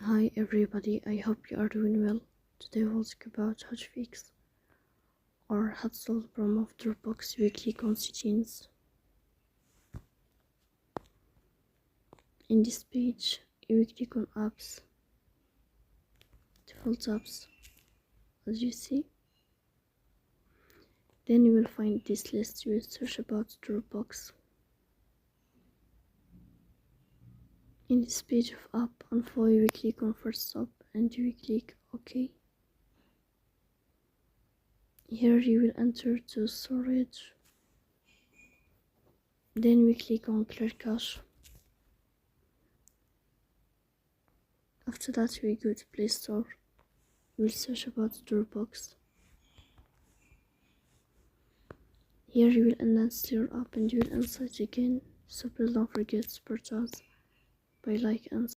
Hi everybody, I hope you are doing well. Today we'll talk about how to fix or how to solve the problem of DropBox weekly constituents. In this page, you will click on apps, default apps, as you see. Then you will find this list. You will search about DropBox. In this page of app info, you will click on first stop and you will click OK. Here you will enter to storage. Then we click on clear cache. After that we go to Play Store. We will search about DropBox. Here you will uninstall your app and you will install it again. So please don't forget to support us by like and